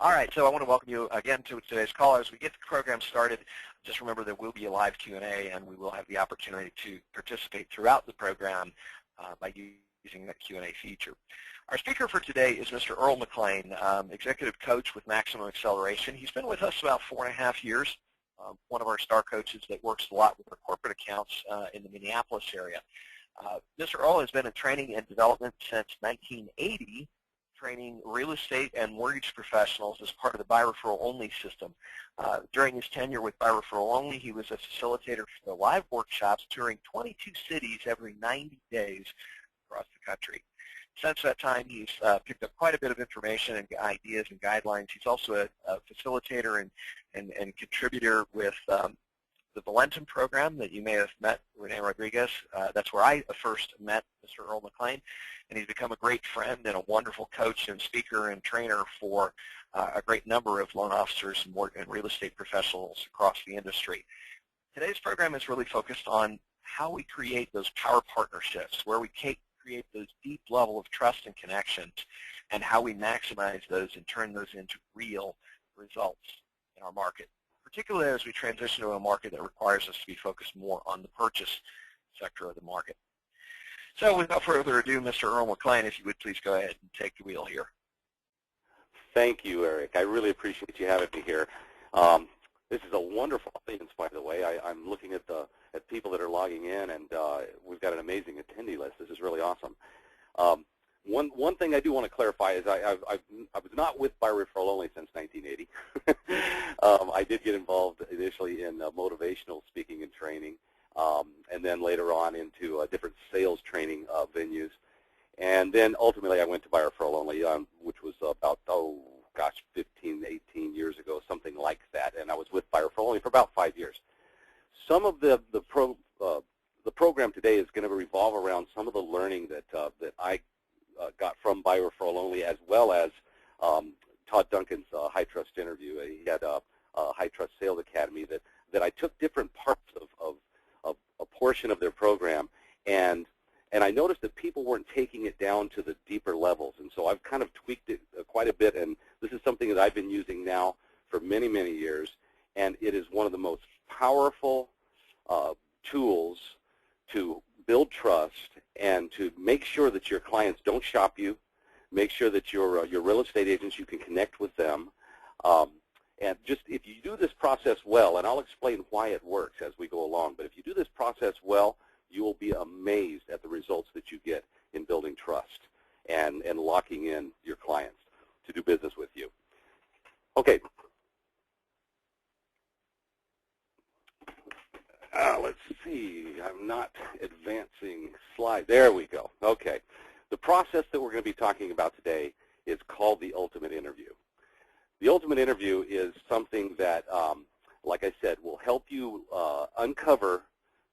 All right, so I want to welcome you again to today's call. As we get the program started, just remember there will be a live Q&A, and we will have the opportunity to participate throughout the program by using that Q&A feature. Our speaker for today is Mr. Earl McLean, executive coach with Maximum Acceleration. He's been with us about 4.5 years, one of our star coaches that works a lot with our corporate accounts in the Minneapolis area. Mr. Earl has been in training and development since 1980, training real estate and mortgage professionals as part of the By Referral Only system. During his tenure with By Referral Only, he was a facilitator for the live workshops touring 22 cities every 90 days across the country. Since that time, he's picked up quite a bit of information and ideas and guidelines. He's also a facilitator and contributor with the Valentum program that you may have met, Rene Rodriguez. That's where I first met Mr. Earl McLean, and he's become a great friend and a wonderful coach and speaker and trainer for a great number of loan officers and real estate professionals across the industry. Today's program is really focused on how we create those power partnerships, where we create those deep level of trust and connections, and how we maximize those and turn those into real results in our market, particularly as we transition to a market that requires us to be focused more on the purchase sector of the market. So without further ado, Mr. Earl McLean, if you would please go ahead and take the wheel here. Thank you, Eric. I really appreciate you having me here. This is a wonderful audience, by the way. I'm looking at people that are logging in, and we've got an amazing attendee list. This is really awesome. One thing I do want to clarify is I was not with By Referral Only since 1980. I did get involved initially in motivational speaking and training, and then later on into different sales training venues. And then ultimately I went to By Referral Only, which was about, 15, 18 years ago, something like that. And I was with By Referral Only for about 5 years. Some of the program today is going to revolve around some of the learning that I got from By Referral Only, as well as Todd Duncan's High Trust interview. He had a High Trust Sales Academy that I took different parts of a portion of their program, and I noticed that people weren't taking it down to the deeper levels, and so I've kind of tweaked it quite a bit, and this is something that I've been using now for many, many years, and it is one of the most powerful tools to build trust and to make sure that your clients don't shop you, make sure that your real estate agents, you can connect with them. And just if you do this process well, and I'll explain why it works as we go along, but if you do this process well, you will be amazed at the results that you get in building trust and locking in your clients to do business with you. Okay. Let's see. I'm not advancing slide. There we go. Okay. The process that we're going to be talking about today is called the Ultimate Interview. The Ultimate Interview is something that, like I said, will help you uncover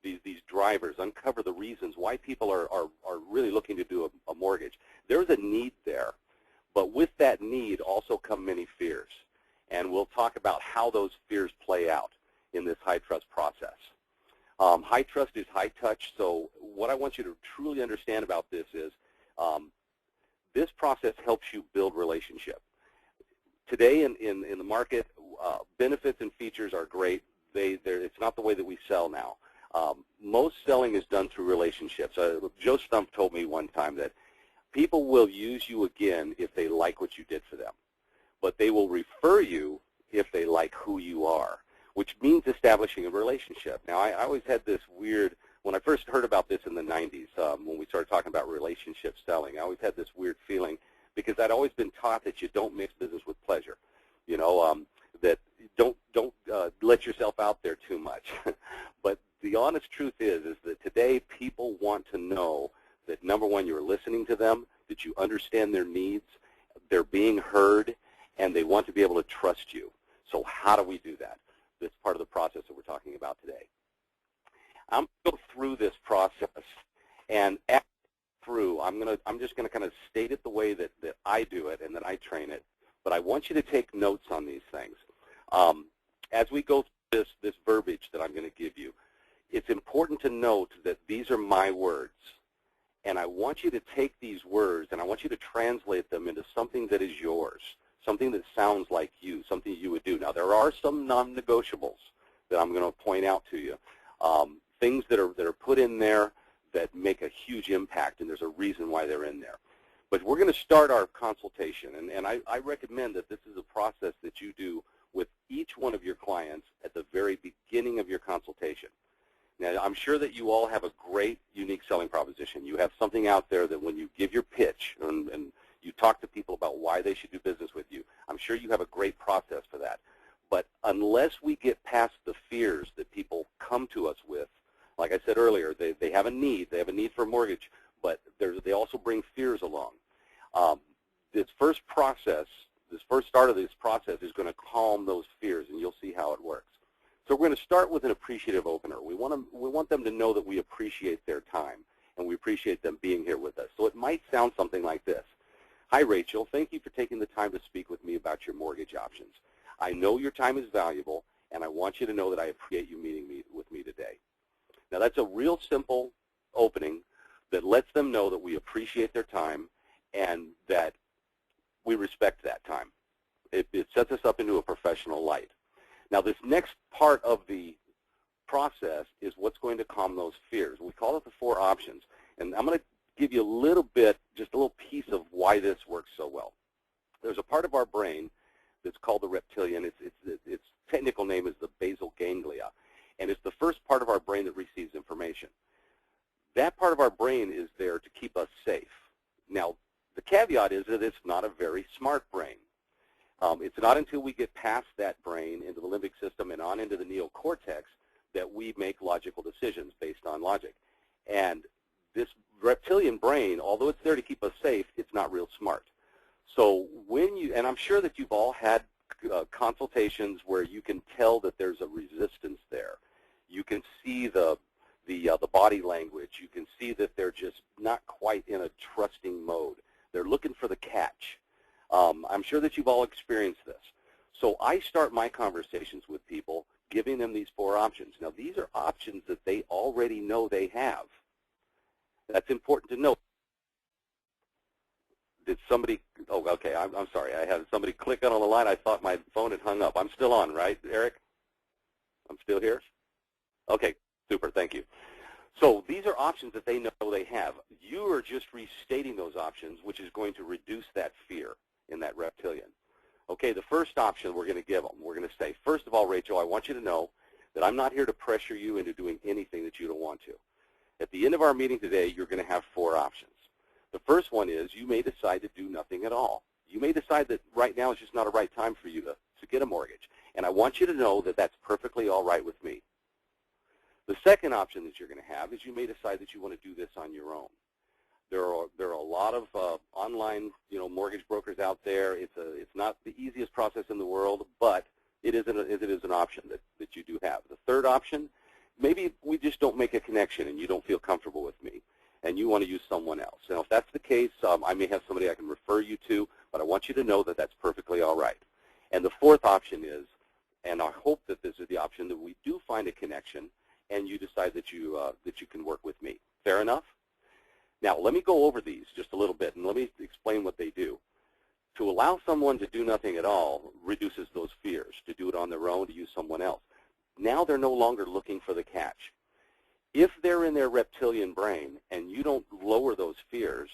these drivers, uncover the reasons why people are really looking to do a mortgage. There's a need there, but with that need also come many fears, and we'll talk about how those fears play out in this high trust process. High trust is high touch, so what I want you to truly understand about this is this process helps you build relationship. Today in the market, benefits and features are great. It's not the way that we sell now. Most selling is done through relationships. Joe Stump told me one time that people will use you again if they like what you did for them, but they will refer you if they like who you are, which means establishing a relationship. Now, I always had this weird, when I first heard about this in the 90s, when we started talking about relationship selling, I always had this weird feeling because I'd always been taught that you don't mix business with pleasure, you know, that don't let yourself out there too much. But the honest truth is that today people want to know that, number one, you're listening to them, that you understand their needs, they're being heard, and they want to be able to trust you. So how do we do that? This part of the process that we're talking about today. I'm going to go through this process, and after through, I'm just going to kind of state it the way that I do it and that I train it, but I want you to take notes on these things. As we go through this verbiage that I'm going to give you, it's important to note that these are my words, and I want you to take these words and I want you to translate them into something that is yours. something that sounds like you, something you would do. Now, there are some non-negotiables that I'm going to point out to you, things that are put in there that make a huge impact, and there's a reason why they're in there. But we're going to start our consultation, and I recommend that this is a process that you do with each one of your clients at the very beginning of your consultation. Now, I'm sure that you all have a great, unique selling proposition. You have something out there that when you give your pitch and you talk to people about why they should do business with you, I'm sure you have a great process for that. But unless we get past the fears that people come to us with, like I said earlier, they have a need. They have a need for a mortgage, but they also bring fears along. This first start of this process is going to calm those fears, and you'll see how it works. So we're going to start with an appreciative opener. We want them to know that we appreciate their time, and we appreciate them being here with us. So it might sound something like this. Hi, Rachel. Thank you for taking the time to speak with me about your mortgage options. I know your time is valuable, and I want you to know that I appreciate you meeting with me today. Now, that's a real simple opening that lets them know that we appreciate their time and that we respect that time. It sets us up into a professional light. Now, this next part of the process is what's going to calm those fears. We call it the 4 options, and I'm going to give you a little bit, just a little piece of why this works so well. There's a part of our brain that's called the reptilian. Its technical name is the basal ganglia, and it's the first part of our brain that receives information. That part of our brain is there to keep us safe. Now, the caveat is that it's not a very smart brain. It's not until we get past that brain into the limbic system and on into the neocortex that we make logical decisions based on logic. And this reptilian brain, although it's there to keep us safe, it's not real smart. So and I'm sure that you've all had consultations where you can tell that there's a resistance there. You can see the body language. You can see that they're just not quite in a trusting mode. They're looking for the catch. I'm sure that you've all experienced this. So I start my conversations with people giving them these 4 options. Now, these are options that they already know they have. That's important to note. Did somebody, oh, okay, I'm sorry. I had somebody click on the line. I thought my phone had hung up. I'm still on, right, Eric? I'm still here? Okay, super, thank you. So these are options that they know they have. You are just restating those options, which is going to reduce that fear in that reptilian. Okay, the first option we're going to give them, we're going to say, first of all, Rachel, I want you to know that I'm not here to pressure you into doing anything that you don't want to. At the end of our meeting today, you're going to have 4 options. The first one is you may decide to do nothing at all. You may decide that right now is just not a right time for you to get a mortgage. And I want you to know that that's perfectly all right with me. The second option that you're going to have is you may decide that you want to do this on your own. There are a lot of online, mortgage brokers out there. It's not the easiest process in the world, but it is an option that you do have. The third option, maybe we just don't make a connection and you don't feel comfortable with me and you want to use someone else. Now, if that's the case, I may have somebody I can refer you to, but I want you to know that that's perfectly all right. And the fourth option is, and I hope that this is the option, that we do find a connection and you decide that you can work with me. Fair enough? Now, let me go over these just a little bit, and let me explain what they do. To allow someone to do nothing at all reduces those fears, to do it on their own, to use someone else. Now they're no longer looking for the catch. If they're in their reptilian brain and you don't lower those fears,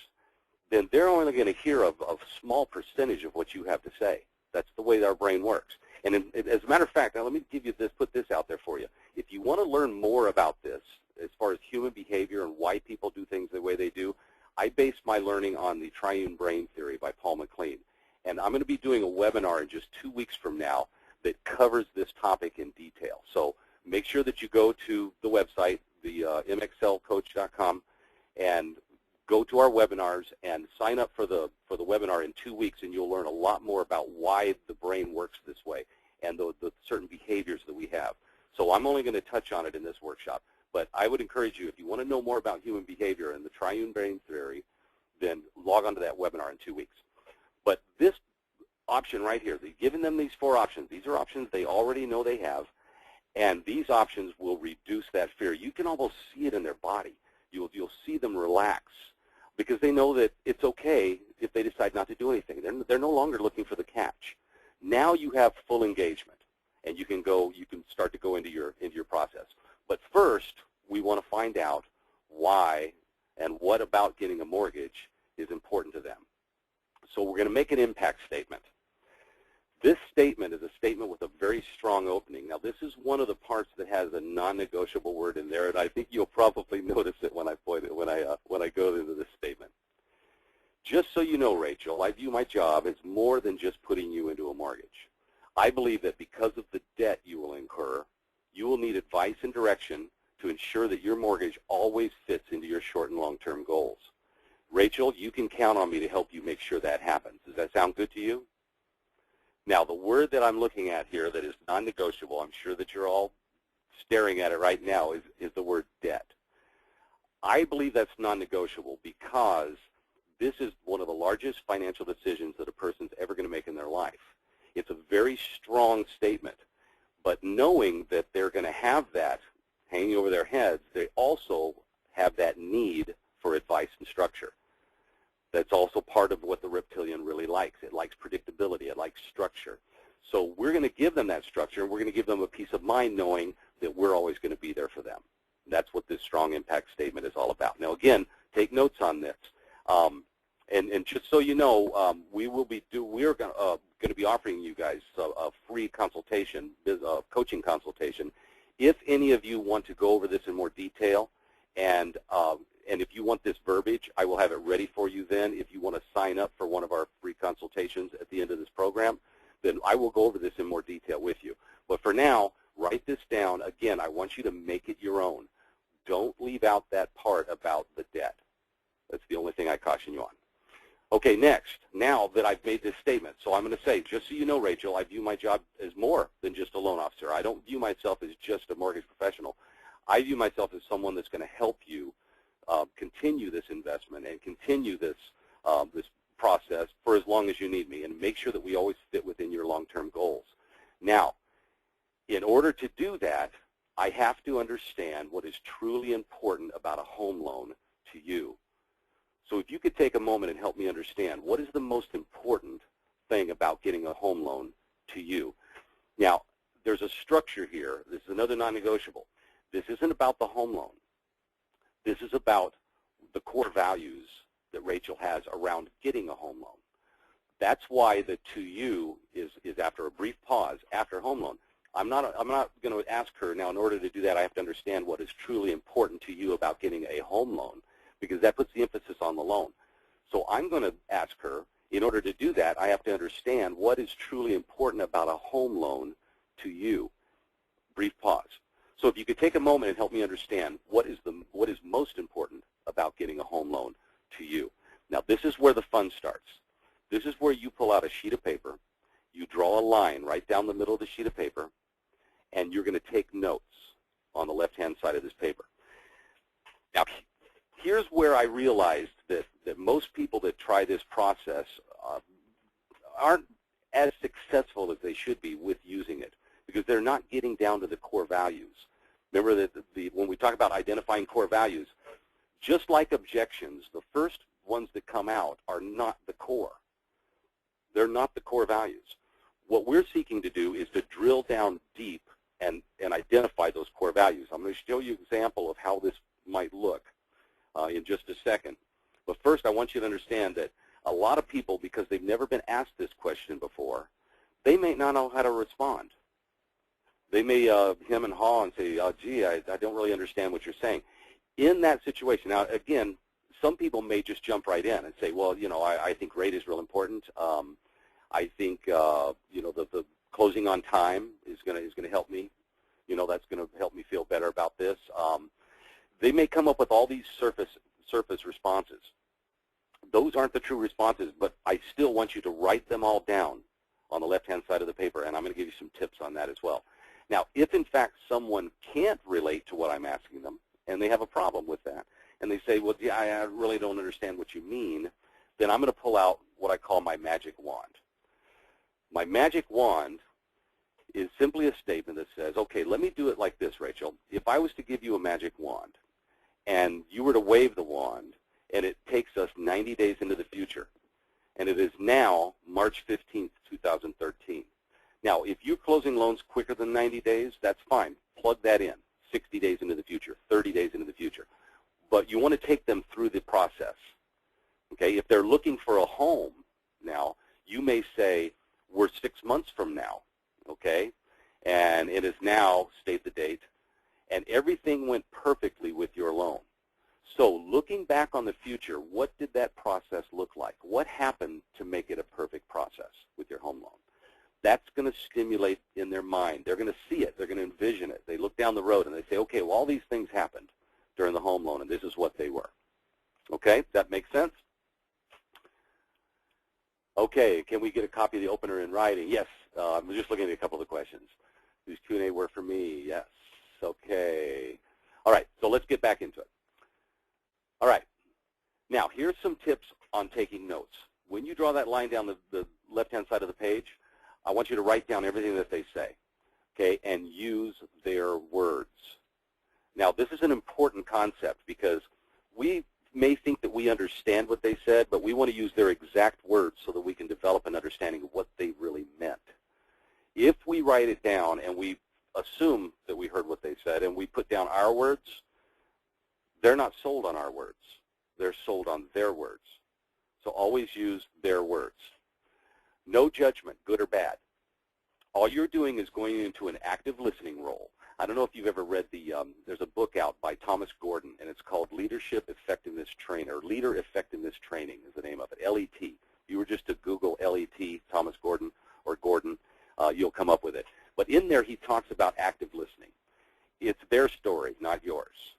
then they're only going to hear of a small percentage of what you have to say. That's the way our brain works. And as a matter of fact, now let me give you this, put this out there for you. If you want to learn more about this, as far as human behavior and why people do things the way they do, I base my learning on the triune brain theory by Paul MacLean. And I'm going to be doing a webinar in just 2 weeks from now that covers this topic in detail. So make sure that you go to the website, the mxlcoach.com, and go to our webinars and sign up for the webinar in 2 weeks, and you'll learn a lot more about why the brain works this way and the certain behaviors that we have. So I'm only going to touch on it in this workshop. But I would encourage you, if you want to know more about human behavior and the triune brain theory, then log on to that webinar in 2 weeks. But this option right here, giving them these 4 options, these are options they already know they have, and these options will reduce that fear. You can almost see it in their body. You'll see them relax. because they know that it's okay if they decide not to do anything. They're no longer looking for the catch. Now you have full engagement, and you can start to go into your process. But first, we want to find out why and what about getting a mortgage is important to them. So we're going to make an impact statement. This statement is a statement with a very strong opening. Now, this is one of the parts that has a non-negotiable word in there, and I think you'll probably notice it when I go into this statement. Just so you know, Rachel, I view my job as more than just putting you into a mortgage. I believe that because of the debt you will incur, you will need advice and direction to ensure that your mortgage always fits into your short and long-term goals. Rachel, you can count on me to help you make sure that happens. Does that sound good to you? Now, the word that I'm looking at here that is non-negotiable, I'm sure that you're all staring at it right now, is the word debt. I believe that's non-negotiable because this is one of the largest financial decisions that a person's ever going to make in their life. It's a very strong statement, but knowing that they're going to have that hanging over their heads, they also have that need for advice and structure. That's also part of what the reptilian really likes. It likes predictability. It likes structure. So we're going to give them that structure, and we're going to give them a peace of mind knowing that we're always going to be there for them. That's what this strong impact statement is all about. Now, again, take notes on this. And just so you know, we are going to be offering you guys a free consultation, coaching consultation. If any of you want to go over this in more detail, and if you want this verbiage, I will have it ready for you then. If you want to sign up for one of our free consultations at the end of this program, then I will go over this in more detail with you. But for now, write this down. Again, I want you to make it your own. Don't leave out that part about the debt. That's the only thing I caution you on. Okay, next, now that I've made this statement, so I'm going to say, just so you know, Rachel, I view my job as more than just a loan officer. I don't view myself as just a mortgage professional. I view myself as someone that's going to help you continue this investment and continue this process for as long as you need me, and make sure that we always fit within your long-term goals. Now, in order to do that, I have to understand what is truly important about a home loan to you. So if you could take a moment and help me understand, what is the most important thing about getting a home loan to you? Now, there's a structure here. This is another non-negotiable. This isn't about the home loan. This is about the core values that Rachel has around getting a home loan. That's why the to you is after a brief pause, after home loan. I'm not going to ask her, now in order to do that, I have to understand what is truly important to you about getting a home loan, because that puts the emphasis on the loan. So I'm going to ask her, in order to do that, I have to understand what is truly important about a home loan to you. Brief pause. So if you could take a moment and help me understand what is most important about getting a home loan to you. Now, this is where the fun starts. This is where you pull out a sheet of paper, you draw a line right down the middle of the sheet of paper, and you're going to take notes on the left-hand side of this paper. Now, here's where I realized that most people that try this process aren't as successful as they should be with using it, because they're not getting down to the core values. Remember that when we talk about identifying core values, just like objections, the first ones that come out are not the core. They're not the core values. What we're seeking to do is to drill down deep and identify those core values. I'm going to show you an example of how this might look in just a second. But first, I want you to understand that a lot of people, because they've never been asked this question before, they may not know how to respond. They may hem and haw and say, oh, gee, I don't really understand what you're saying. In that situation, now, again, some people may just jump right in and say, well, you know, I think rate is real important. I think, you know, the closing on time is going to help me. You know, that's going to help me feel better about this. They may come up with all these surface responses. Those aren't the true responses, but I still want you to write them all down on the left-hand side of the paper, and I'm going to give you some tips on that as well. Now, if in fact someone can't relate to what I'm asking them, and they have a problem with that, and they say, well, yeah, I really don't understand what you mean, then I'm going to pull out what I call my magic wand. My magic wand is simply a statement that says, okay, let me do it like this, Rachel. If I was to give you a magic wand, and you were to wave the wand, and it takes us 90 days into the future. And it is now March 15th, 2013. Now, if you're closing loans quicker than 90 days, that's fine. Plug that in, 60 days into the future, 30 days into the future. But you want to take them through the process. Okay, if they're looking for a home now, you may say, we're 6 months from now, okay? And it is now, state the date, and everything went perfectly with your loan. So looking back on the future, what did that process look like? What happened to make it a perfect process with your home loan? That's going to stimulate in their mind. They're going to see it. They're going to envision it. They look down the road and they say, okay, well, all these things happened during the home loan, and this is what they were. Okay, does that make sense? Okay, can we get a copy of the opener in writing? Yes, I'm just looking at a couple of the questions. Whose Q&A were for me? Yes, okay. All right, so let's get back into it. All right, now here's some tips on taking notes. When you draw that line down the left-hand side of the page, I want you to write down everything that they say, okay, and use their words. Now, this is an important concept because we may think that we understand what they said, but we want to use their exact words so that we can develop an understanding of what they really meant. If we write it down and we assume that we heard what they said and we put down our words, they're not sold on our words. They're sold on their words. So always use their words. No judgment, good or bad. All you're doing is going into an active listening role. I don't know if you've ever read there's a book out by Thomas Gordon, and it's called Leadership Effectiveness Training, or Leader Effectiveness Training is the name of it, LET. If you were just to Google LET, Thomas Gordon, or Gordon, you'll come up with it. But in there, he talks about active listening. It's their story, not yours.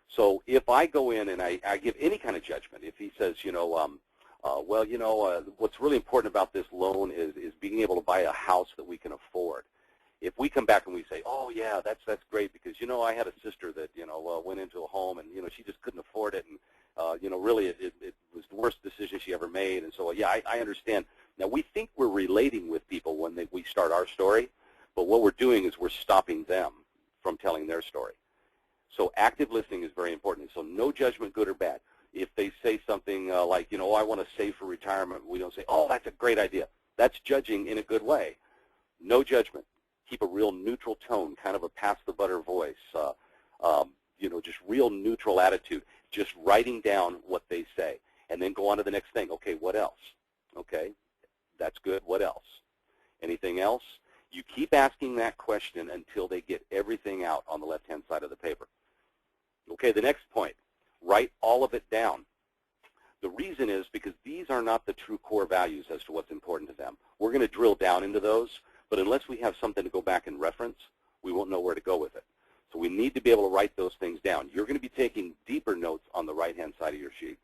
So if I go in and I give any kind of judgment, if he says, what's really important about this loan is being able to buy a house that we can afford. If we come back and we say, oh, yeah, that's great because, I had a sister that, went into a home and, she just couldn't afford it. And, really it was the worst decision she ever made. And so, yeah, I understand. Now, we think we're relating with people when we start our story, but what we're doing is we're stopping them from telling their story. So active listening is very important. So no judgment, good or bad. If they say something like, I want to save for retirement, we don't say, oh, that's a great idea. That's judging in a good way. No judgment. Keep a real neutral tone, kind of a pass-the-butter voice, just real neutral attitude, just writing down what they say, and then go on to the next thing. Okay, what else? Okay, that's good. What else? Anything else? You keep asking that question until they get everything out on the left-hand side of the paper. Okay, the next point, write all of it down. The reason is because these are not the true core values as to what's important to them. We're going to drill down into those, but unless we have something to go back and reference, we won't know where to go with it. So we need to be able to write those things down. You're going to be taking deeper notes on the right-hand side of your sheet.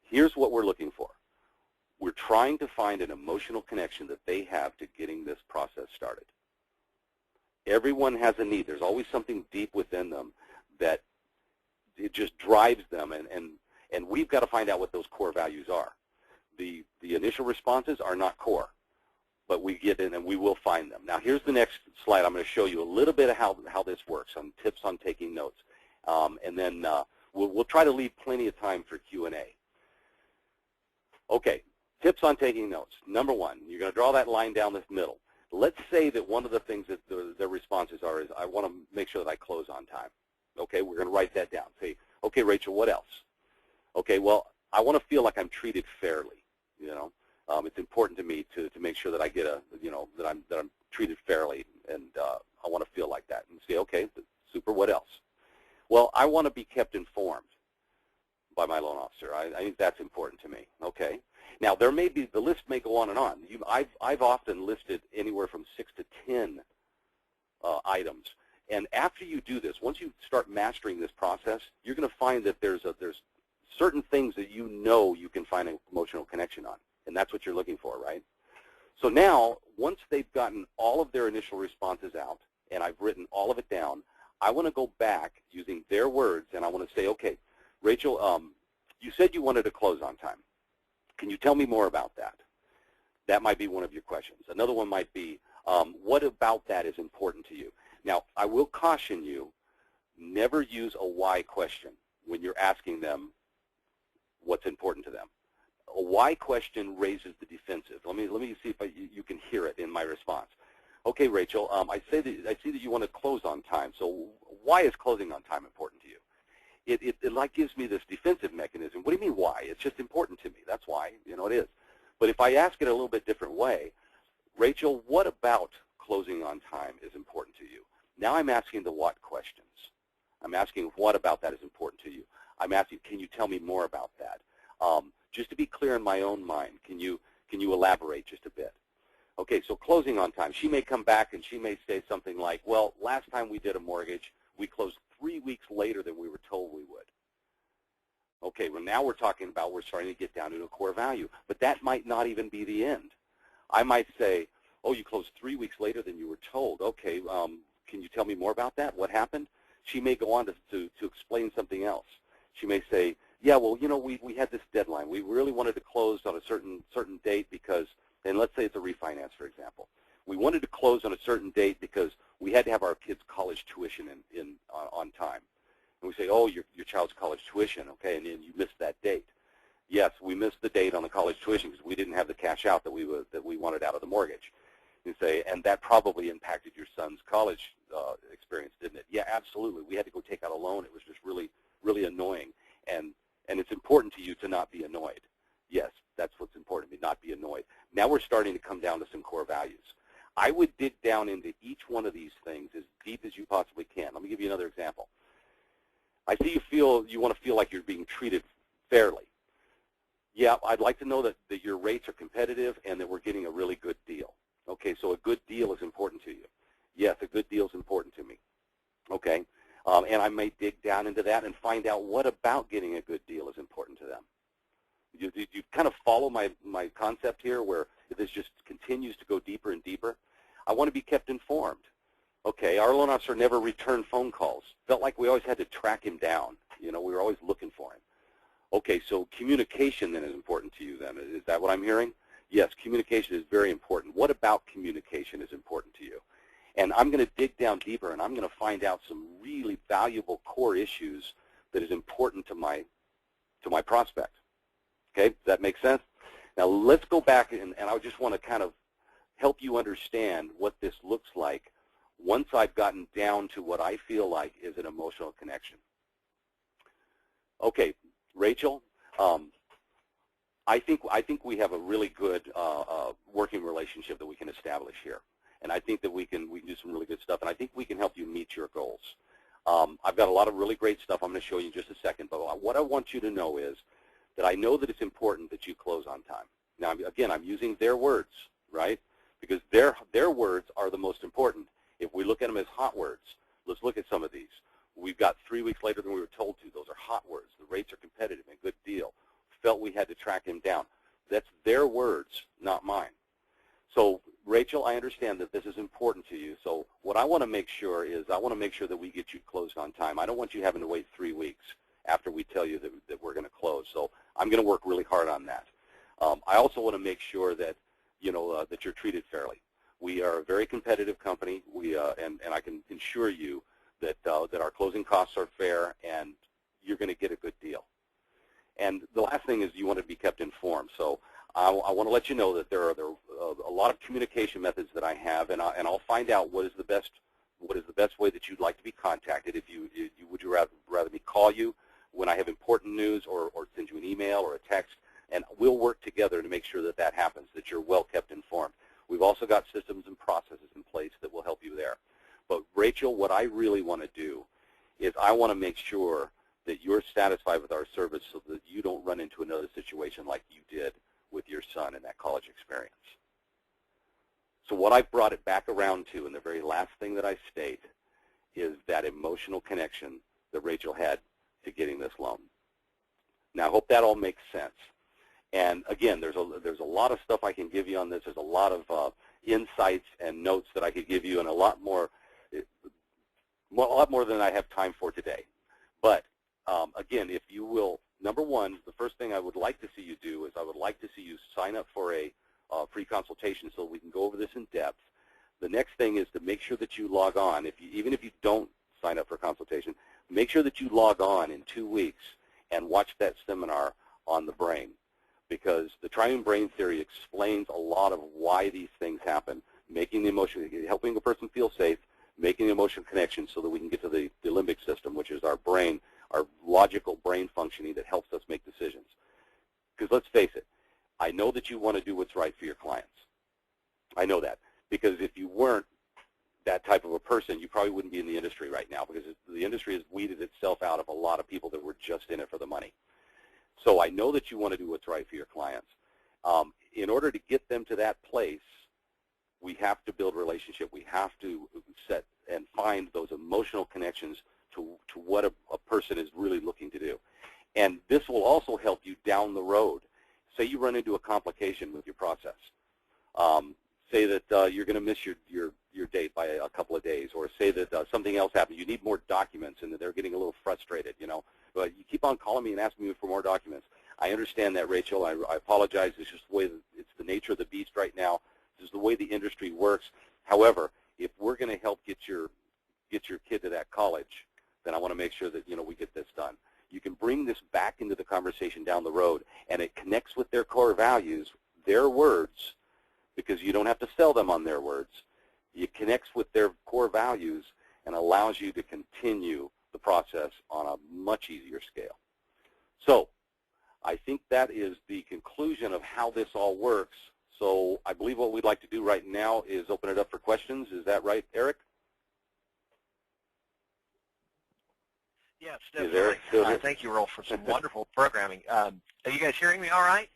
Here's what we're looking for. We're trying to find an emotional connection that they have to getting this process started. Everyone has a need. There's always something deep within them that it just drives them, and we've got to find out what those core values are. The initial responses are not core, but we get in and we will find them. Now, here's the next slide. I'm going to show you a little bit of how this works, some tips on taking notes, and then we'll try to leave plenty of time for Q&A. Okay, tips on taking notes. Number one, you're going to draw that line down the middle. Let's say that one of the things that their responses are is, I want to make sure that I close on time. Okay, we're going to write that down. Say, okay, Rachel, what else? Okay, well, I want to feel like I'm treated fairly. It's important to me to make sure that I get that I'm treated fairly, and I want to feel like that. And say, okay, super. What else? Well, I want to be kept informed by my loan officer. I think that's important to me. Okay. Now, the list may go on and on. I've often listed anywhere from 6 to 10 items. And after you do this, once you start mastering this process, you're going to find that there's certain things that you can find an emotional connection on. And that's what you're looking for, right? So now, once they've gotten all of their initial responses out, and I've written all of it down, I want to go back using their words, and I want to say, okay, Rachel, you said you wanted to close on time. Can you tell me more about that? That might be one of your questions. Another one might be, what about that is important to you? Now, I will caution you, never use a why question when you're asking them what's important to them. A why question raises the defensive. Let me see if you can hear it in my response. Okay, Rachel, I see that you want to close on time. So why is closing on time important to you? It like gives me this defensive mechanism. What do you mean why? It's just important to me. That's why, it is. But if I ask it a little bit different way, Rachel, what about closing on time is important to you? Now I'm asking the what questions. I'm asking what about that is important to you. I'm asking, can you tell me more about that? Just to be clear in my own mind, can you elaborate just a bit? Okay, so closing on time. She may come back and she may say something like, well, last time we did a mortgage, we closed 3 weeks later than we were told we would. Okay, well now we're starting to get down to a core value, but that might not even be the end. I might say, oh, you closed 3 weeks later than you were told. Okay, can you tell me more about that? What happened? She may go on to explain something else. She may say, yeah, well, we had this deadline. We really wanted to close on a certain date because, and let's say it's a refinance, for example. We wanted to close on a certain date because we had to have our kids' college tuition on time. And we say, oh, your child's college tuition, okay, and then you missed that date. Yes, we missed the date on the college tuition because we didn't have the cash out that we wanted out of the mortgage. You say, and that probably impacted your son's college experience, didn't it? Yeah, absolutely. We had to go take out a loan. It was just really, really annoying. And it's important to you to not be annoyed. Yes, that's what's important to me, not be annoyed. Now we're starting to come down to some core values. I would dig down into each one of these things as deep as you possibly can. Let me give you another example. I see you want to feel like you're being treated fairly. Yeah, I'd like to know that your rates are competitive and that we're getting a really good deal. Okay, so a good deal is important to you. Yes, a good deal is important to me. Okay, and I may dig down into that and find out what about getting a good deal is important to them. You kind of follow my concept here where this just continues to go deeper and deeper. I want to be kept informed. Okay, our loan officer never returned phone calls. Felt like we always had to track him down. We were always looking for him. Okay, so communication then is important to you then. Is that what I'm hearing? Yes, communication is very important. What about communication is important to you? And I'm going to dig down deeper and I'm going to find out some really valuable core issues that is important to my prospect. Okay, does that make sense? Now let's go back and I just want to kind of help you understand what this looks like once I've gotten down to what I feel like is an emotional connection. Okay, Rachel, I think we have a really good working relationship that we can establish here, and I think that we can do some really good stuff, and I think we can help you meet your goals. I've got a lot of really great stuff I'm going to show you in just a second, but what I want you to know is that I know that it's important that you close on time. Now, again, I'm using their words, right? Because their words are the most important. If we look at them as hot words, let's look at some of these. We've got 3 weeks later than we were told to. Those are hot words. The rates are competitive and good deal. Felt we had to track him down. That's their words, not mine. So, Rachel, I understand that this is important to you. So what I want to make sure is I want to make sure that we get you closed on time. I don't want you having to wait 3 weeks after we tell you that we're going to close. So I'm going to work really hard on that. I also want to make sure that that you're treated fairly. We are a very competitive company. And I can assure you that our closing costs are fair and you're going to get a good deal. And the last thing is you want to be kept informed. So I want to let you know that there are a lot of communication methods that I have, and I'll find out what is the best way that you'd like to be contacted. Would you rather me call you when I have important news, or send you an email or a text, and we'll work together to make sure that that happens, that you're well kept informed. We've also got systems and processes in place that will help you there. But Rachel, what I really want to do is I want to make sure that you're satisfied with our service so that you don't run into another situation like you did with your son in that college experience. So what I've brought it back around to, and the very last thing that I state, is that emotional connection that Rachel had to getting this loan. Now, I hope that all makes sense. And again, there's a lot of stuff I can give you on this. There's a lot of insights and notes that I could give you, and a lot more than I have time for today. But again, if you will, number one, the first thing I would like to see you do is I would like to see you sign up for a free consultation so we can go over this in depth. The next thing is to make sure that you log on. Even if you don't sign up for a consultation, make sure that you log on in 2 weeks and watch that seminar on the brain, because the triune brain theory explains a lot of why these things happen, making the emotion, helping a person feel safe, making the emotional connection so that we can get to the limbic system, which is our brain, our logical brain functioning that helps us make decisions. Because let's face it, I know that you want to do what's right for your clients. I know that, because if you weren't that type of a person, you probably wouldn't be in the industry right now, because the industry has weeded itself out of a lot of people that were just in it for the money. So I know that you want to do what's right for your clients. In order to get them to that place, we have to build relationship. We have to set and find those emotional connections to what a person is really looking to do. And this will also help you down the road. Say you run into a complication with your process. Say that you're going to miss your date by a couple of days, or say that something else happened. You need more documents, and that they're getting a little frustrated, you know. But you keep on calling me and asking me for more documents. I understand that, Rachel. I apologize. It's just the way it's the nature of the beast right now. This is the way the industry works. However, if we're going to help get your kid to that college, then I want to make sure that, you know, we get this done. You can bring this back into the conversation down the road, and it connects with their core values, their words, because you don't have to sell them on their words. It connects with their core values and allows you to continue the process on a much easier scale. So I think that is the conclusion of how this all works. So I believe what we'd like to do right now is open it up for questions. Is that right, Eric? Yes, definitely. Thank you, Earl, for some wonderful programming. Are you guys hearing me all right?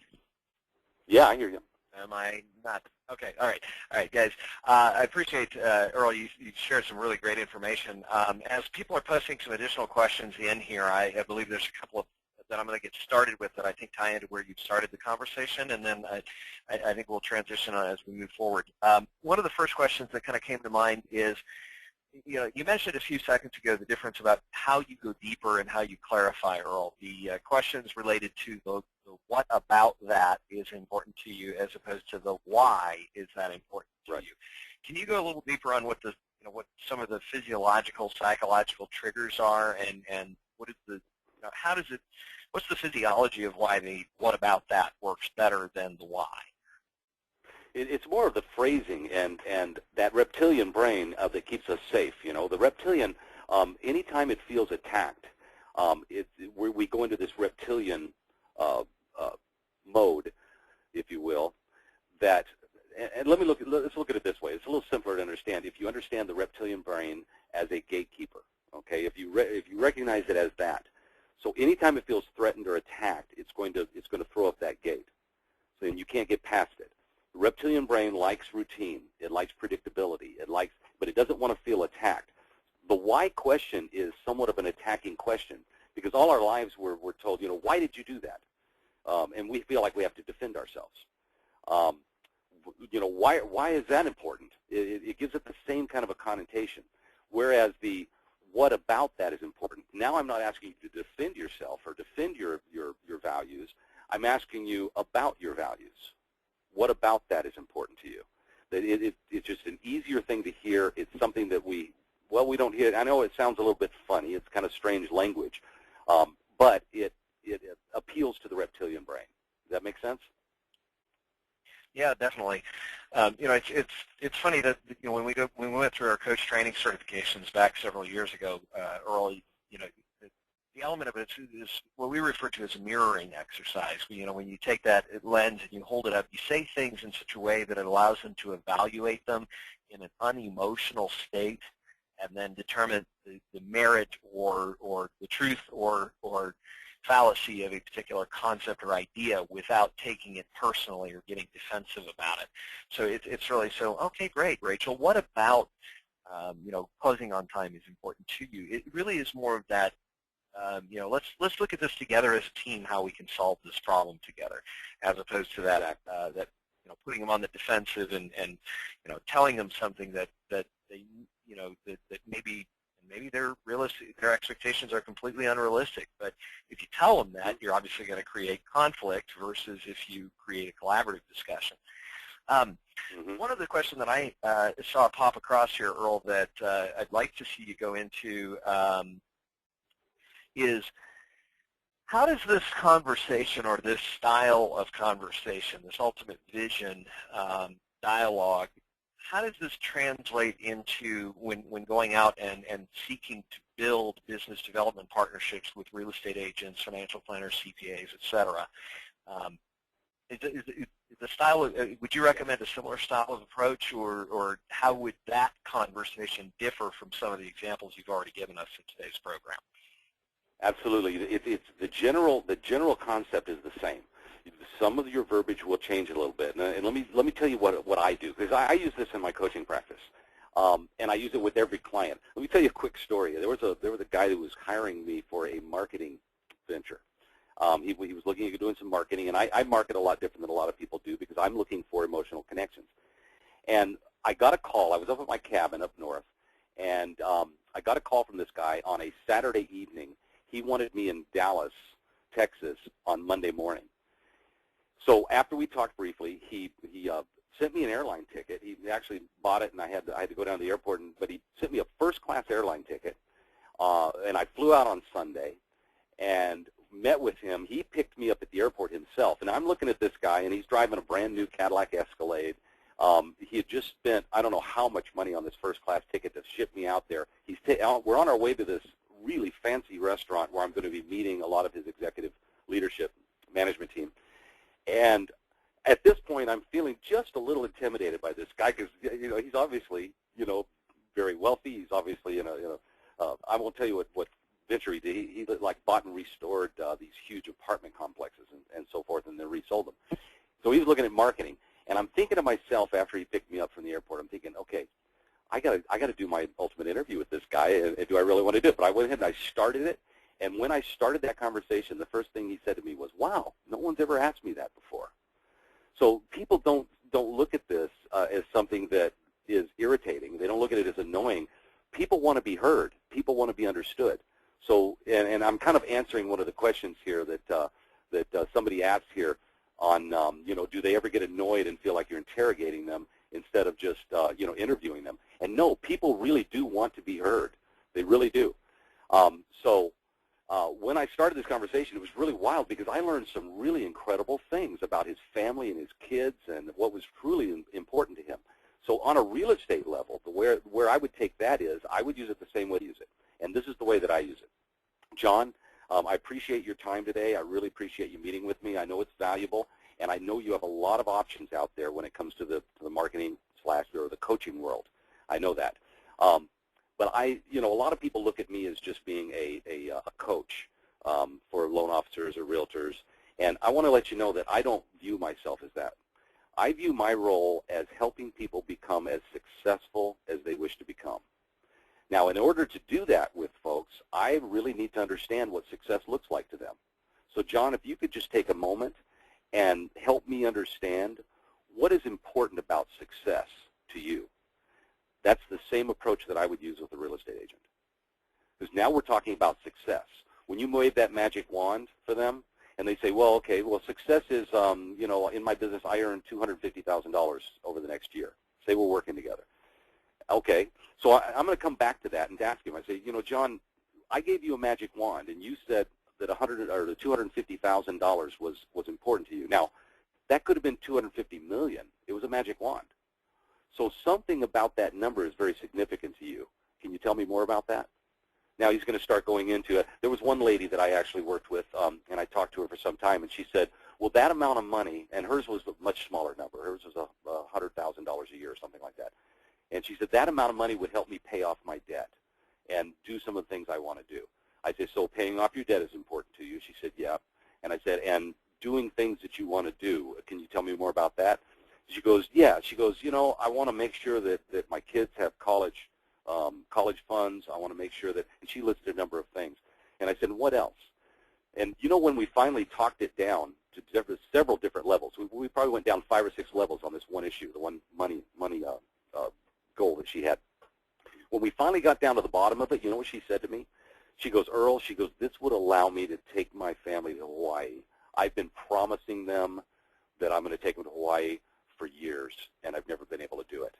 Yeah, I hear you. Am I not? Okay, all right. All right, guys. I appreciate, Earl, you shared some really great information. As people are posting some additional questions in here, I believe there's a couple of that I'm going to get started with that I think tie into where you started the conversation, and then I think we'll transition on as we move forward. One of the first questions that kind of came to mind is, you know, you mentioned a few seconds ago the difference about how you go deeper and how you clarify, Earl. The questions related to the what about that is important to you as opposed to the why is that important to you. Can you go a little deeper on what the, you know, what some of the physiological, psychological triggers are, and what is the, you know, how does it, what's the physiology of why the what about that works better than the why? It's more of the phrasing and that reptilian brain that keeps us safe. You know, the reptilian, anytime it feels attacked, we go into this reptilian mode, if you will. That, and let's look at it this way. It's a little simpler to understand. If you understand the reptilian brain as a gatekeeper, okay, if you recognize it as that, so anytime it feels threatened or attacked, it's going to throw up that gate, so then you can't get past it. The reptilian brain likes routine. It likes predictability. But it doesn't want to feel attacked. The why question is somewhat of an attacking question, because all our lives we're told, you know, why did you do that? And we feel like we have to defend ourselves. You know, why is that important? It gives it the same kind of a connotation, whereas the what about that is important. Now I'm not asking you to defend yourself or defend your values. I'm asking you about your values. What about that is important to you? That it's just an easier thing to hear. It's something that we don't hear. I know it sounds a little bit funny. It's kind of strange language, but it appeals to the reptilian brain. Does that make sense? Yeah, definitely. You know, it's funny that, you know, when we went through our coach training certifications back several years ago, early, you know, the element of it is what we refer to as a mirroring exercise. You know, when you take that lens and you hold it up, you say things in such a way that it allows them to evaluate them in an unemotional state, and then determine the merit or the truth or fallacy of a particular concept or idea without taking it personally or getting defensive about it. So it's really, so okay, great, Rachel. What about you know, closing on time is important to you? It really is more of that. You know, let's look at this together as a team, how we can solve this problem together, as opposed to that that, you know, putting them on the defensive and you know, telling them something that they, you know, that maybe their expectations are completely unrealistic. But if you tell them that, you're obviously going to create conflict versus if you create a collaborative discussion. One of the questions that I saw pop across here, Earl, that I'd like to see you go into is How does this conversation or this style of conversation, this ultimate vision dialogue, how does this translate into when going out and seeking to build business development partnerships with real estate agents, financial planners, CPAs, et cetera? Is the style, would you recommend a similar style of approach, or how would that conversation differ from some of the examples you've already given us in today's program? Absolutely. It's the general concept is the same. Some of your verbiage will change a little bit, and let me tell you what I do, because I use this in my coaching practice, and I use it with every client. Let me tell you a quick story. There was a guy who was hiring me for a marketing venture. He was looking at doing some marketing, and I market a lot different than a lot of people do because I'm looking for emotional connections. And I got a call. I was up at my cabin up north, and I got a call from this guy on a Saturday evening. He wanted me in Dallas, Texas on Monday morning. So after we talked briefly, he sent me an airline ticket. He actually bought it, and I had to go down to the airport, but he sent me a first-class airline ticket, and I flew out on Sunday and met with him. He picked me up at the airport himself, and I'm looking at this guy, and he's driving a brand-new Cadillac Escalade. He had just spent, I don't know how much money on this first-class ticket to ship me out there. We're on our way to this really fancy restaurant where I'm going to be meeting a lot of his executive leadership management team. And at this point, I'm feeling just a little intimidated by this guy because, he's obviously, very wealthy. He's obviously I won't tell you what venture he did. He like bought and restored these huge apartment complexes and so forth, and then resold them. So he was looking at marketing, and I'm thinking to myself after he picked me up from the airport, I'm thinking, okay, I got to do my ultimate interview with this guy, and do I really want to do it? But I went ahead and I started it, and when I started that conversation, the first thing he said to me was, "Wow, no one's ever asked me that before." So people don't look at this as something that is irritating. They don't look at it as annoying. People want to be heard. People want to be understood. So, and I'm kind of answering one of the questions here that somebody asked here on, do they ever get annoyed and feel like you're interrogating them instead of just, interviewing them? And no, people really do want to be heard. They really do. When I started this conversation, it was really wild because I learned some really incredible things about his family and his kids and what was truly important to him. So on a real estate level, where I would take that is I would use it the same way to use it. And this is the way that I use it. John, I appreciate your time today. I really appreciate you meeting with me. I know it's valuable, and I know you have a lot of options out there when it comes to the marketing / or the coaching world. I know that. But a lot of people look at me as just being a coach for loan officers or realtors, and I want to let you know that I don't view myself as that. I view my role as helping people become as successful as they wish to become. Now, in order to do that with folks, I really need to understand what success looks like to them. So, John, if you could just take a moment and help me understand what is important about success to you. That's the same approach that I would use with a real estate agent. Because now we're talking about success. When you wave that magic wand for them, and they say, well, okay, success is, in my business, I earn $250,000 over the next year. Say we're working together. Okay, so I'm going to come back to that and ask him. I say, John, I gave you a magic wand, and you said that the $250,000 was important to you. Now, that could have been $250 million. It was a magic wand. So something about that number is very significant to you. Can you tell me more about that? Now he's going to start going into it. There was one lady that I actually worked with, and I talked to her for some time, and she said, well, that amount of money, and hers was a much smaller number. Hers was $100,000 a year or something like that. And she said, that amount of money would help me pay off my debt and do some of the things I want to do. I said, so paying off your debt is important to you? She said, yeah. And I said, and doing things that you want to do, can you tell me more about that? She goes, yeah. She goes, I want to make sure that my kids have college funds. I want to make sure that, and she listed a number of things. And I said, what else? And when we finally talked it down to several different levels, we probably went down 5 or 6 levels on this one issue, the one money goal that she had. When we finally got down to the bottom of it, you know what she said to me? She goes, Earl, she goes, this would allow me to take my family to Hawaii. I've been promising them that I'm going to take them to Hawaii for years, and I've never been able to do it.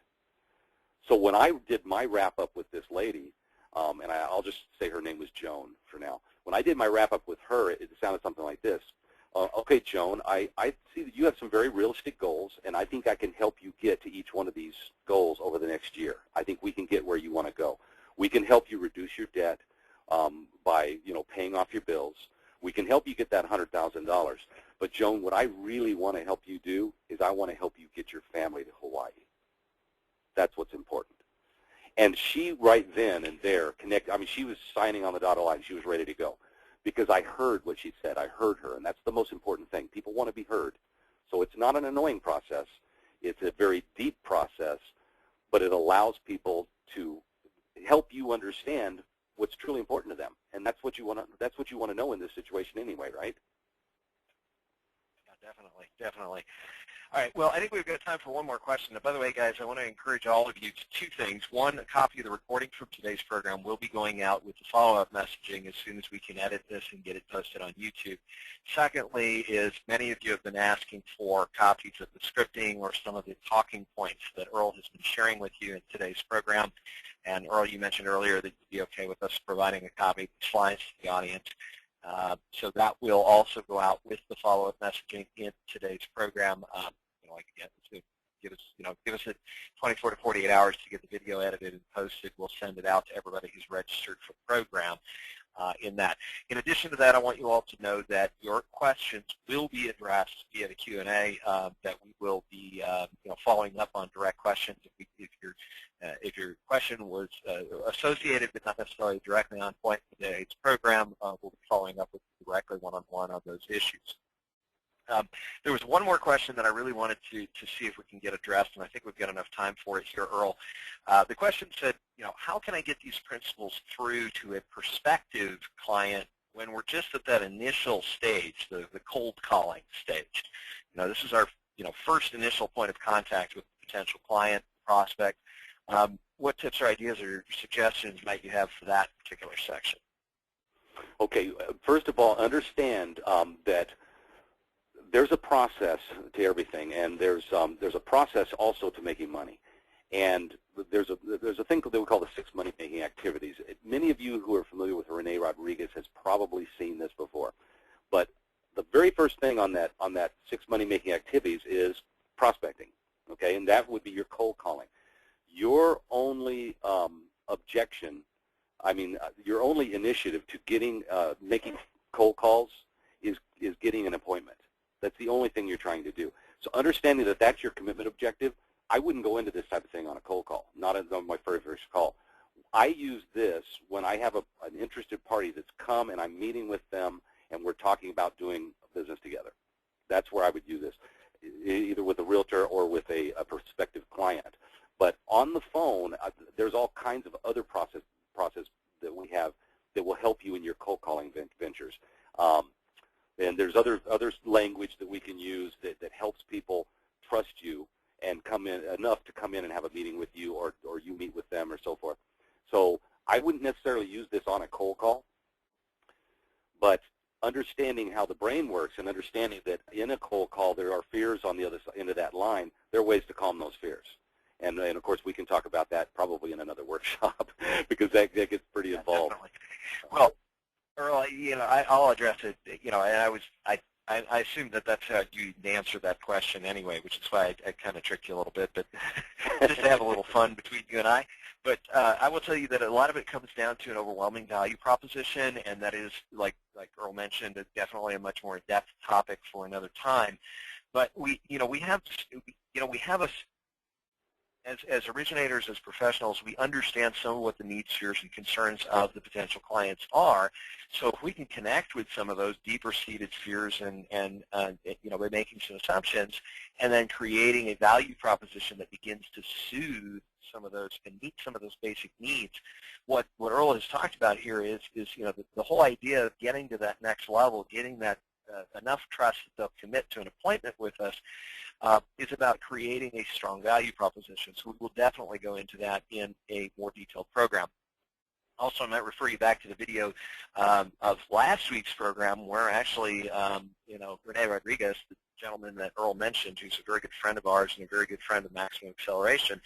So when I did my wrap-up with this lady, and I'll just say her name was Joan for now. When I did my wrap-up with her, her, it sounded something like this. Okay, Joan, I see that you have some very realistic goals, and I think I can help you get to each one of these goals over the next year. I think we can get where you want to go. We can help you reduce your debt by, paying off your bills. We can help you get that $100,000. But Joan, what I really want to help you do is I want to help you get your family to Hawaii. That's what's important. And she right then and there she was signing on the dotted line. She was ready to go because I heard what she said. I heard her, and that's the most important thing. People want to be heard. So it's not an annoying process. It's a very deep process, but it allows people to help you understand what's truly important to them. And that's what you want to know in this situation anyway, right? Yeah, definitely. All right, well, I think we've got time for one more question. Now, by the way, guys, I want to encourage all of you to two things. One, a copy of the recording from today's program will be going out with the follow-up messaging as soon as we can edit this and get it posted on YouTube. Secondly is many of you have been asking for copies of the scripting or some of the talking points that Earl has been sharing with you in today's program. And Earl, you mentioned earlier that you'd be okay with us providing a copy of the slides to the audience. So that will also go out with the follow-up messaging in today's program. Like again, give us 24 to 48 hours to get the video edited and posted. We'll send it out to everybody who's registered for the program. In that. In addition to that, I want you all to know that your questions will be addressed via the Q&A. That we will be, following up on direct questions. If your question was associated but not necessarily directly on point in today's program, we'll be following up with you directly one-on-one on those issues. There was one more question that I really wanted to see if we can get addressed, and I think we've got enough time for it here, Earl. The question said, how can I get these principles through to a prospective client when we're just at that initial stage, the cold calling stage? This is our first initial point of contact with the potential client, prospect. What tips or ideas or suggestions might you have for that particular section? Okay, first of all, understand that there's a process to everything, and there's a process also to making money. And there's a thing that we call the 6 money-making activities. Many of you who are familiar with Rene Rodriguez has probably seen this before. But the very first thing on that 6 money-making activities is prospecting, okay? And that would be your cold calling. Your only your only initiative to getting making cold calls is getting an appointment. That's the only thing you're trying to do. So understanding that that's your commitment objective, I wouldn't go into this type of thing on a cold call, not on my very first call. I use this when I have an interested party that's come and I'm meeting with them and we're talking about doing business together. That's where I would use this, either with a realtor or with a prospective client. But on the phone, there's all kinds of other process that we have that will help you in your cold calling ventures. And there's other language that we can use that helps people trust you and come in enough to come in and have a meeting with you, or you meet with them, or so forth. So I wouldn't necessarily use this on a cold call, but understanding how the brain works and understanding that in a cold call there are fears on the other end of that line, there are ways to calm those fears. And of course, we can talk about that probably in another workshop because that gets pretty involved. Definitely. Well, Earl, I'll address it. And I assume that that's how you answer that question anyway, which is why I kind of tricked you a little bit, but just to have a little fun between you and I. But I will tell you that a lot of it comes down to an overwhelming value proposition, and that is, like Earl mentioned, definitely a much more in-depth topic for another time. But we have as originators, as professionals, we understand some of what the needs, fears, and concerns of the potential clients are. So if we can connect with some of those deeper-seated fears and by making some assumptions, and then creating a value proposition that begins to soothe some of those and meet some of those basic needs, what Earl has talked about here is the whole idea of getting to that next level, getting that enough trust that they'll commit to an appointment with us, is about creating a strong value proposition. So we will definitely go into that in a more detailed program. Also, I might refer you back to the video of last week's program where actually, Rene Rodriguez, the gentleman that Earl mentioned, who's a very good friend of ours and a very good friend of Maximum Acceleration,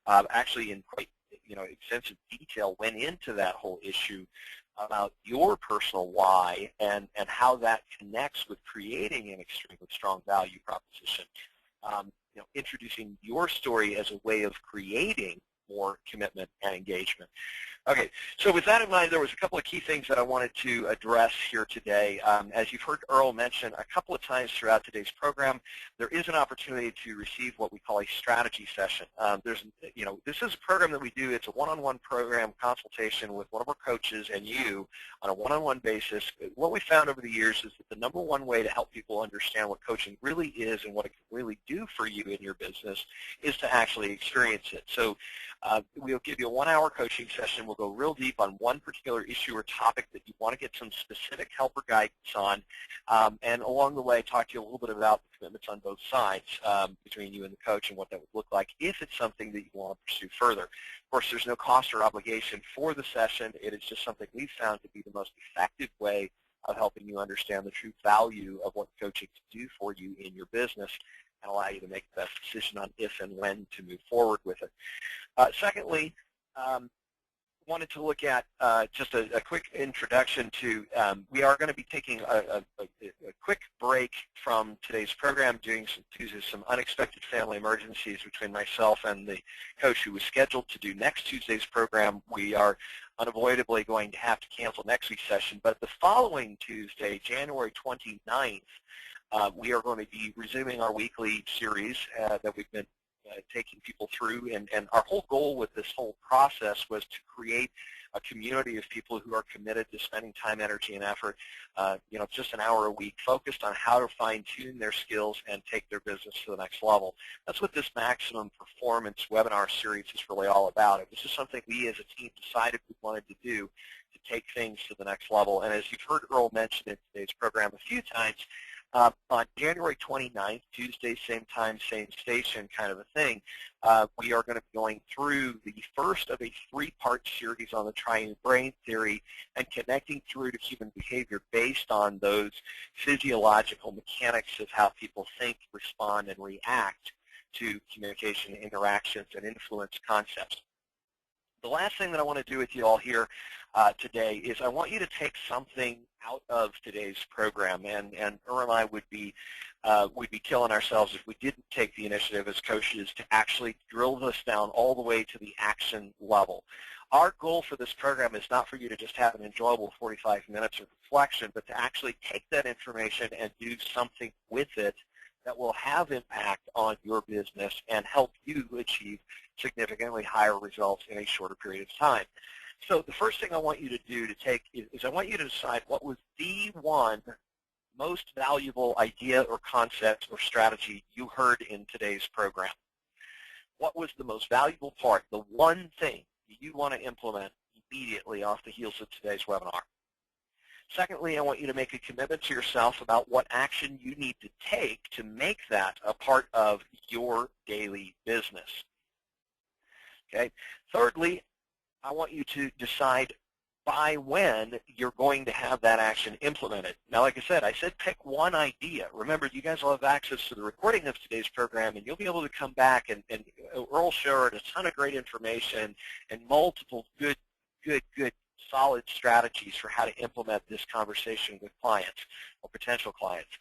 actually in quite extensive detail went into that whole issue about your personal why and how that connects with creating an extremely strong value proposition. Introducing your story as a way of creating more commitment and engagement. Okay, so with that in mind, there was a couple of key things that I wanted to address here today. As you've heard Earl mention a couple of times throughout today's program, there is an opportunity to receive what we call a strategy session. This is a program that we do. It's a one-on-one program consultation with one of our coaches and you on a one-on-one basis. What we found over the years is that the number one way to help people understand what coaching really is and what it can really do for you in your business is to actually experience it. So we'll give you a 1-hour coaching session. We'll go real deep on one particular issue or topic that you want to get some specific help or guidance on, and along the way talk to you a little bit about the commitments on both sides between you and the coach and what that would look like if it's something that you want to pursue further. Of course, there's no cost or obligation for the session. It is just something we've found to be the most effective way of helping you understand the true value of what coaching can do for you in your business and allow you to make the best decision on if and when to move forward with it. Secondly, wanted to look at just a quick introduction to, we are going to be taking a quick break from today's program due to some unexpected family emergencies between myself and the coach who was scheduled to do next Tuesday's program. We are unavoidably going to have to cancel next week's session, but the following Tuesday, January 29th, we are going to be resuming our weekly series that we've been taking people through, and our whole goal with this whole process was to create a community of people who are committed to spending time, energy, and effort, just an hour a week, focused on how to fine-tune their skills and take their business to the next level. That's what this Maximum Performance webinar series is really all about. It was just something we as a team decided we wanted to do to take things to the next level. And as you've heard Earl mention in today's program a few times, on January 29th, Tuesday, same time, same station kind of a thing, we are going to be going through the first of a 3-part series on the triune brain theory and connecting through to human behavior based on those physiological mechanics of how people think, respond, and react to communication, interactions, and influence concepts. The last thing that I want to do with you all here today is I want you to take something out of today's program, and Earl and I would be killing ourselves if we didn't take the initiative as coaches to actually drill this down all the way to the action level. Our goal for this program is not for you to just have an enjoyable 45 minutes of reflection, but to actually take that information and do something with it that will have impact on your business and help you achieve significantly higher results in a shorter period of time. So the first thing I want you to do is I want you to decide what was the one most valuable idea or concept or strategy you heard in today's program. What was the most valuable part, the one thing you want to implement immediately off the heels of today's webinar? Secondly, I want you to make a commitment to yourself about what action you need to take to make that a part of your daily business. Okay. Thirdly, I want you to decide by when you're going to have that action implemented. Now, like I said pick one idea. Remember, you guys will have access to the recording of today's program, and you'll be able to come back and Earl shared a ton of great information and multiple good solid strategies for how to implement this conversation with clients or potential clients.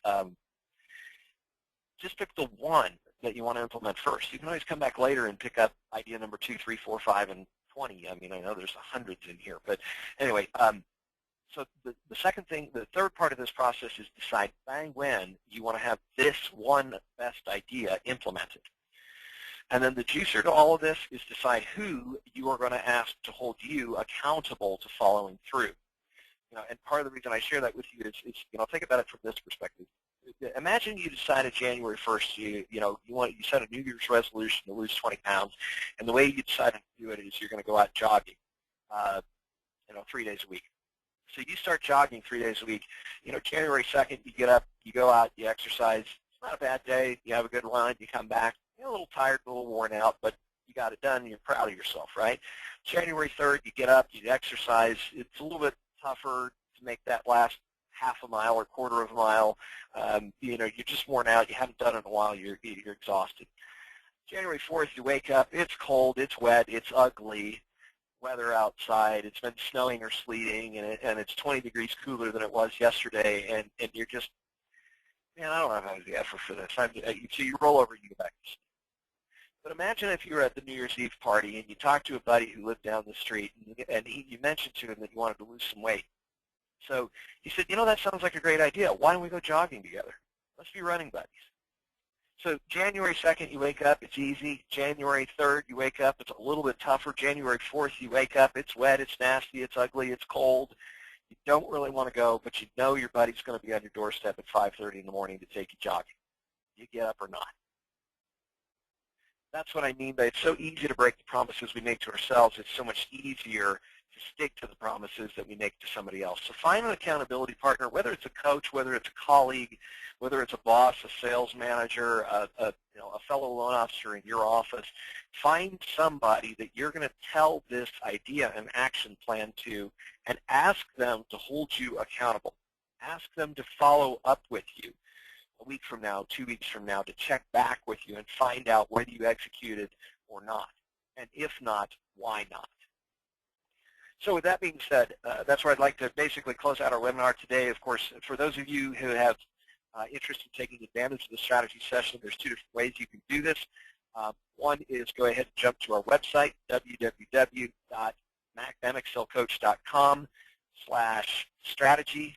Just pick the one that you want to implement first. You can always come back later and pick up idea number 2, 3, 4, 5, and 20. I mean, I know there's hundreds in here, but anyway, so the third part of this process is decide by when you want to have this one best idea implemented. And then the juicer to all of this is decide who you are going to ask to hold you accountable to following through. And part of the reason I share that with you is think about it from this perspective. Imagine you decided January 1st, you set a New Year's resolution to lose 20 pounds, and the way you decided to do it is you're going to go out jogging, 3 days a week. So you start jogging 3 days a week. January 2nd, you get up, you go out, you exercise. It's not a bad day. You have a good run. You come back. You're a little tired, a little worn out, but you got it done, and you're proud of yourself, right? January 3rd, you get up, you exercise. It's a little bit tougher to make that last half a mile or quarter of a mile. You're just worn out. You haven't done it in a while. You're exhausted. January 4th, you wake up. It's cold. It's wet. It's ugly. weather outside. It's been snowing or sleeting, and it's 20 degrees cooler than it was yesterday, and you're just, man, I don't have the effort for this. So you roll over and you go back to sleep. But imagine if you were at the New Year's Eve party and you talked to a buddy who lived down the street, and you mentioned to him that you wanted to lose some weight. So he said, that sounds like a great idea. Why don't we go jogging together? Let's be running buddies. So January 2nd, you wake up, it's easy. January 3rd, you wake up, it's a little bit tougher. January 4th, you wake up, it's wet, it's nasty, it's ugly, it's cold. You don't really want to go, but you know your buddy's going to be on your doorstep at 5:30 in the morning to take you jogging. You get up or not. That's what I mean by it's so easy to break the promises we make to ourselves. It's so much easier to stick to the promises that we make to somebody else. So find an accountability partner, whether it's a coach, whether it's a colleague, whether it's a boss, a sales manager, a fellow loan officer in your office. Find somebody that you're going to tell this idea and action plan to, and ask them to hold you accountable. Ask them to follow up with you a week from now, 2 weeks from now, to check back with you and find out whether you executed or not. And if not, why not? So with that being said, that's where I'd like to basically close out our webinar today. Of course, for those of you who have interest in taking advantage of the strategy session, there's 2 different ways you can do this. One is go ahead and jump to our website, www.mxlcoach.com/strategy.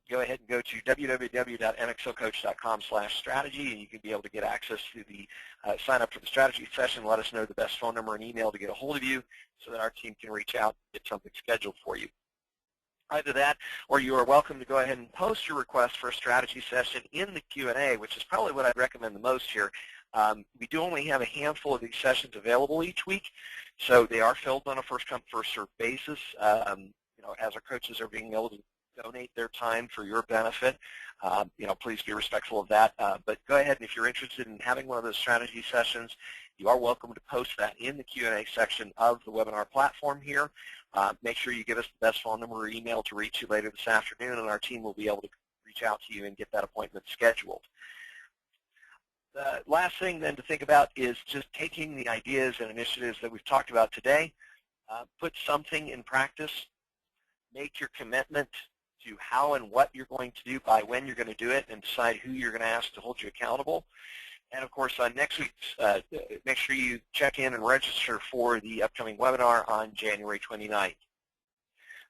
Go ahead and go to www.mxlcoach.com/strategy, and you can be able to get access to the sign up for the strategy session. Let us know the best phone number and email to get a hold of you so that our team can reach out and get something scheduled for you. Either that, or you are welcome to go ahead and post your request for a strategy session in the Q&A, which is probably what I'd recommend the most here. We do only have a handful of these sessions available each week, so they are filled on a first-come, first-served basis. As our coaches are being able to donate their time for your benefit, please be respectful of that. But go ahead, and if you're interested in having one of those strategy sessions, you are welcome to post that in the Q&A section of the webinar platform here. Make sure you give us the best phone number or email to reach you later this afternoon, and our team will be able to reach out to you and get that appointment scheduled. The last thing then to think about is just taking the ideas and initiatives that we've talked about today, put something in practice, make your commitment to how and what you're going to do by when you're going to do it, and decide who you're going to ask to hold you accountable. And of course, on next week's, make sure you check in and register for the upcoming webinar on January 29th.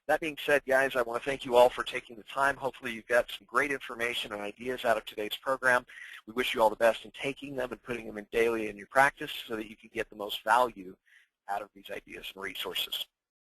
That being said, guys, I want to thank you all for taking the time. Hopefully you've got some great information and ideas out of today's program. We wish you all the best in taking them and putting them in daily in your practice so that you can get the most value out of these ideas and resources.